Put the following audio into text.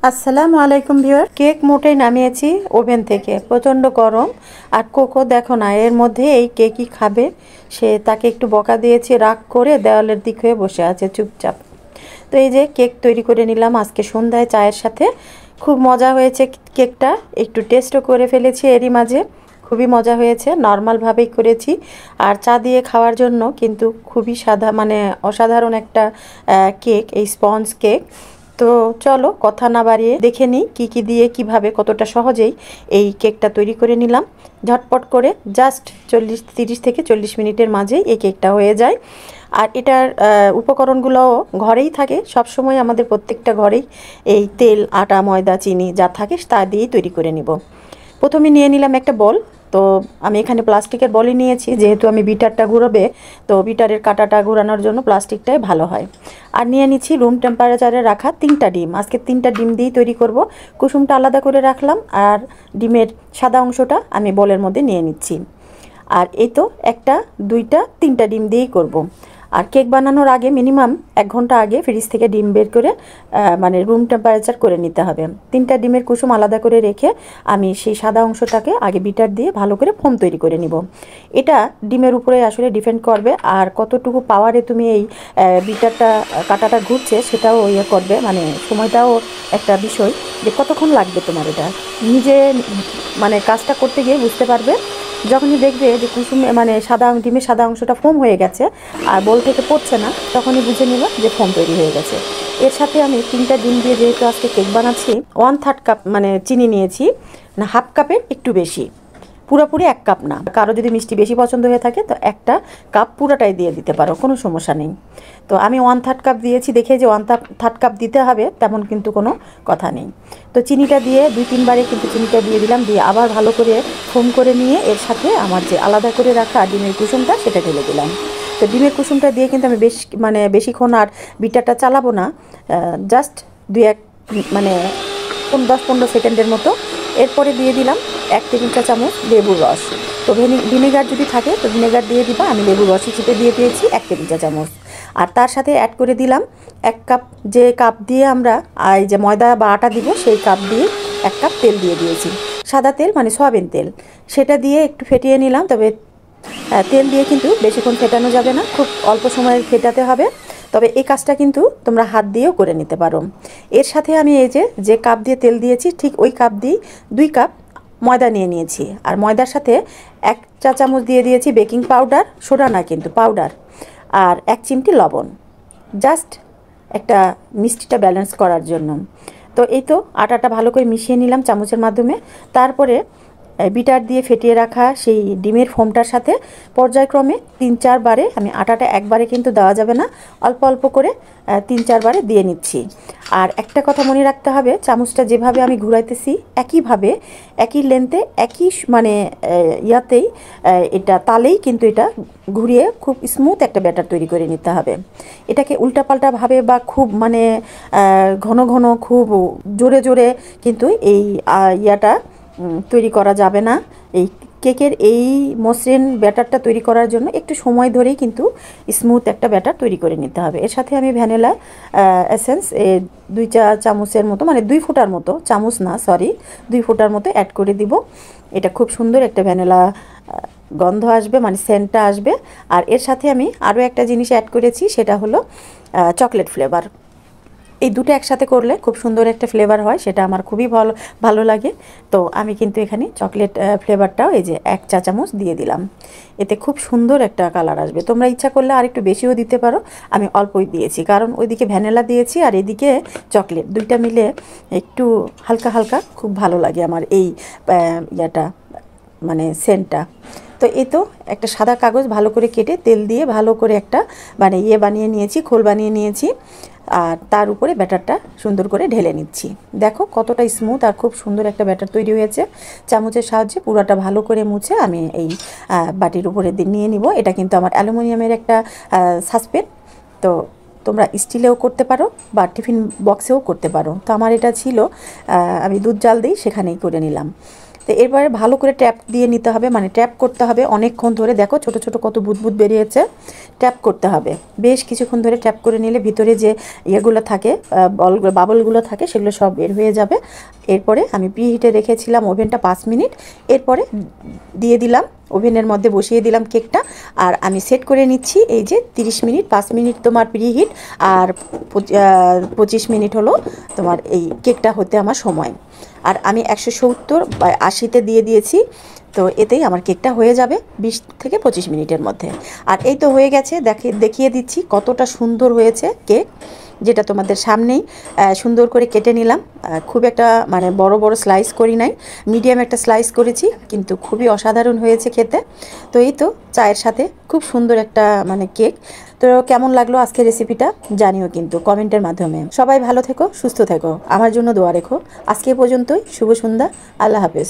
আসসালামু আলাইকুম viewer. Cake মোটেই নামিয়েছি ওভেন থেকে, প্রচণ্ড গরম। আর কোকো দেখো না, এর মধ্যে এই কেকই খাবে। সে তাকে একটু বকা দিয়েছি, রাগ করে দেওয়ালের দিক হয়ে বসে আছে চুপচাপ। তো এই যে কেক তৈরি করে নিলাম আজকে সন্ধ্যায় চায়ের সাথে। খুব মজা হয়েছে কেকটা, একটু টেস্টও করে ফেলেছি এরই মাঝে। খুবই মজা হয়েছে, নর্মালভাবেই করেছি। আর চা দিয়ে খাওয়ার জন্য কিন্তু খুবই মানে অসাধারণ একটা কেক, এই স্পঞ্জ কেক। তো চলো কথা না বাড়িয়ে দেখে নিই কী কী দিয়ে কিভাবে কতটা সহজেই এই কেকটা তৈরি করে নিলাম। ঝটপট করে জাস্ট 30 থেকে 40 মিনিটের মাঝেই এই কেকটা হয়ে যায়। আর এটার উপকরণগুলোও ঘরেই থাকে, সবসময় আমাদের প্রত্যেকটা ঘরেই এই তেল, আটা, ময়দা, চিনি যা থাকে তা দিয়েই তৈরি করে নিব। প্রথমে নিয়ে নিলাম একটা বল। তো আমি এখানে প্লাস্টিকের বলই নিয়েছি, যেহেতু আমি বিটারটা ঘুরোবে, তো বিটারের কাঁটাটা ঘোরানোর জন্য প্লাস্টিকটাই ভালো হয়। আর নিয়ে নিচ্ছি রুম টেম্পারেচারে রাখা 3টা ডিম। আজকে 3টা ডিম দিয়েই তৈরি করব। কুসুমটা আলাদা করে রাখলাম, আর ডিমের সাদা অংশটা আমি বলের মধ্যে নিয়ে নিচ্ছি। আর এই তো 1টা 2টা 3টা ডিম দিয়েই করব। আর কেক বানানোর আগে মিনিমাম 1 ঘন্টা আগে ফ্রিজ থেকে ডিম বের করে মানে রুম টেম্পারেচার করে নিতে হবে। 3টা ডিমের কুসুম আলাদা করে রেখে আমি সেই সাদা অংশটাকে আগে বিটার দিয়ে ভালো করে ফোম তৈরি করে নিব। এটা ডিমের উপরে আসলে ডিপেন্ড করবে, আর কতটুকু পাওয়ারে তুমি এই বিটারটা কাটাটা ঘুরছে সেটাও ইয়ে করবে, মানে সময়টাও একটা বিষয়, যে কতক্ষণ লাগবে তোমার এটা নিজে মানে কাজটা করতে গিয়ে বুঝতে পারবে। যখনই দেখবে যে কুসুমে মানে ডিমের সাদা অংশটা ফোম হয়ে গেছে আর বল থেকে পড়ছে না, তখনই বুঝে নিব যে ফোম তৈরি হয়ে গেছে। এর সাথে আমি 3টা ডিম দিয়ে যেহেতু আজকে কেক বানাচ্ছি, 1/3 কাপ মানে চিনি নিয়েছি, না হাফ কাপের একটু বেশি, পুরোপুরি 1 কাপ না। কারো যদি মিষ্টি বেশি পছন্দ হয়ে থাকে তো 1টা কাপ পুরোটাই দিয়ে দিতে পারো, কোনো সমস্যা নেই। তো আমি 1/3 কাপ দিয়েছি, দেখে যে 1/3 কাপ দিতে হবে তেমন কিন্তু কোনো কথা নেই। তো চিনিটা দিয়ে 2-3 বারে কিন্তু চিনিটা দিয়ে দিলাম, দিয়ে আবার ভালো করে ফোম করে নিয়ে এর সাথে আমার যে আলাদা করে রাখা ডিমের কুসুমটা সেটা ঢেলে দিলাম। তো ডিমের কুসুমটা দিয়ে কিন্তু আমি বেশিক্ষণ আর বিটারটা চালাবো না, জাস্ট 2-1 মানে 10-15 সেকেন্ডের মতো। এরপরে দিয়ে দিলাম 1 টেবিল চা চামচ লেবুর রস। তো ভিনেগার যদি থাকে তো ভিনেগার দিয়ে দিবা, আমি লেবুর রসই চিপে দিয়ে দিয়েছি 1 টেবিল চা চামচ। আর তার সাথে অ্যাড করে দিলাম 1 কাপ, যে কাপ দিয়ে আমরা এই যে ময়দা বা আটা দিব সেই কাপ দিয়ে 1 কাপ তেল দিয়ে দিয়েছি, সাদা তেল মানে সয়াবিন তেল। সেটা দিয়ে একটু ফেটিয়ে নিলাম। তবে তেল দিয়ে কিন্তু বেশিক্ষণ ফেটানো যাবে না, খুব অল্প সময়ে ফেটাতে হবে। তবে এই কাজটা কিন্তু তোমরা হাত দিয়েও করে নিতে পারো। এর সাথে আমি এই যে কাপ দিয়ে তেল দিয়েছি ঠিক ওই কাপ দিয়ে 2 কাপ ময়দা নিয়ে নিয়েছি। আর ময়দার সাথে 1 চা চামচ দিয়ে দিয়েছি বেকিং পাউডার, সোডা না কিন্তু পাউডার। আর 1 চিমটি লবণ, জাস্ট একটা মিষ্টিটা ব্যালেন্স করার জন্য। তো এই তো আটাটা ভালো করে মিশিয়ে নিলাম চামচের মাধ্যমে। তারপরে বিটার দিয়ে ফেটিয়ে রাখা সেই ডিমের ফোমটার সাথে পর্যায়ক্রমে 3-4 বারে, আমি আটাটা একবারে কিন্তু দেওয়া যাবে না, অল্প অল্প করে 3-4 বারে দিয়ে নিচ্ছি। আর একটা কথা মনে রাখতে হবে, চামচটা যেভাবে আমি ঘুরাইতেছি একইভাবে একই লেন্থে একই মানে ইয়াতেই এটা তালেই কিন্তু এটা ঘুরিয়ে খুব স্মুথ একটা ব্যাটার তৈরি করে নিতে হবে। এটাকে উল্টাপাল্টাভাবে বা খুব মানে ঘন ঘন খুব জোরে জোরে কিন্তু এই ইয়াটা তৈরি করা যাবে না। এই কেকের এই মসৃণ ব্যাটারটা তৈরি করার জন্য একটু সময় ধরেই কিন্তু স্মুথ একটা ব্যাটার তৈরি করে নিতে হবে। এর সাথে আমি ভ্যানিলা এসেন্স 2 চা চামচের মতো, মানে 2 ফোঁটার মতো, চামচ না সরি 2 ফোঁটার মতো অ্যাড করে দিব। এটা খুব সুন্দর একটা ভ্যানিলা গন্ধ আসবে, মানে সেন্টটা আসবে। আর এর সাথে আমি আরও একটা জিনিস অ্যাড করেছি, সেটা হলো চকলেট ফ্লেভার। এই দুটো একসাথে করলে খুব সুন্দর একটা ফ্লেভার হয়, সেটা আমার খুবই ভালো লাগে। তো আমি কিন্তু এখানে চকলেট ফ্লেভারটাও এই যে 1 চা চামচ দিয়ে দিলাম। এতে খুব সুন্দর একটা কালার আসবে। তোমরা ইচ্ছা করলে আর একটু বেশিও দিতে পারো, আমি অল্পই দিয়েছি কারণ ওইদিকে ভ্যানিলা দিয়েছি আর এদিকে চকলেট, দুইটা মিলে একটু হালকা হালকা খুব ভালো লাগে আমার এই ইয়াটা, মানে সেন্টটা। তো এই তো একটা সাদা কাগজ ভালো করে কেটে তেল দিয়ে ভালো করে একটা মানে বানিয়ে নিয়েছি, খোল বানিয়ে নিয়েছি। আর তার উপরে ব্যাটারটা সুন্দর করে ঢেলে নিচ্ছি। দেখো কতটা স্মুথ আর খুব সুন্দর একটা ব্যাটার তৈরি হয়েছে। চামচের সাহায্যে পুরোটা ভালো করে মুছে আমি এই বাটির উপরে নিয়ে নিব। এটা কিন্তু আমার অ্যালুমিনিয়ামের একটা সাসপেন, তো তোমরা স্টিলেও করতে পারো বা টিফিন বক্সেও করতে পারো। তো আমার এটা ছিল, আমি দুধ জাল দিই সেখানেই করে নিলাম। তো এরপরে ভালো করে ট্যাপ দিয়ে নিতে হবে, মানে ট্যাপ করতে হবে অনেকক্ষণ ধরে। দেখো ছোট ছোট কত বুদবুদ বেরিয়েছে, ট্যাপ করতে হবে বেশ কিছুক্ষণ ধরে। ট্যাপ করে নিলে ভিতরে যে ইয়েগুলো থাকে, বাবলগুলো থাকে, সেগুলো সব বের হয়ে যাবে। এরপরে আমি প্রিহিটে রেখেছিলাম ওভেনটা 5 মিনিট। এরপরে দিয়ে দিলাম ওভেনের মধ্যে, বসিয়ে দিলাম কেকটা। আর আমি সেট করে নিচ্ছি এই যে 30 মিনিট। 5 মিনিট তোমার প্রিহিট আর 25 মিনিট হলো তোমার এই কেকটা হতে আমার সময়। আর আমি 170 বা 80-তে দিয়ে দিয়েছি। তো এতেই আমার কেকটা হয়ে যাবে 20 থেকে 25 মিনিটের মধ্যে। আর এই তো হয়ে গেছে, দেখিয়ে দিচ্ছি কতটা সুন্দর হয়েছে কেক, যেটা তোমাদের সামনেই সুন্দর করে কেটে নিলাম। খুব একটা মানে বড় বড় স্লাইস করি নাই, মিডিয়াম একটা স্লাইস করেছি, কিন্তু খুবই অসাধারণ হয়েছে খেতে। তো এই তো চায়ের সাথে খুব সুন্দর একটা মানে কেক। তো কেমন লাগলো আজকের রেসিপিটা জানিও কিন্তু কমেন্টের মাধ্যমে। সবাই ভালো থেকো, সুস্থ থেকো, আমার জন্য দোয়া রেখো। আজকে পর্যন্তই, শুভ সন্ধ্যা, আল্লাহ হাফেজ।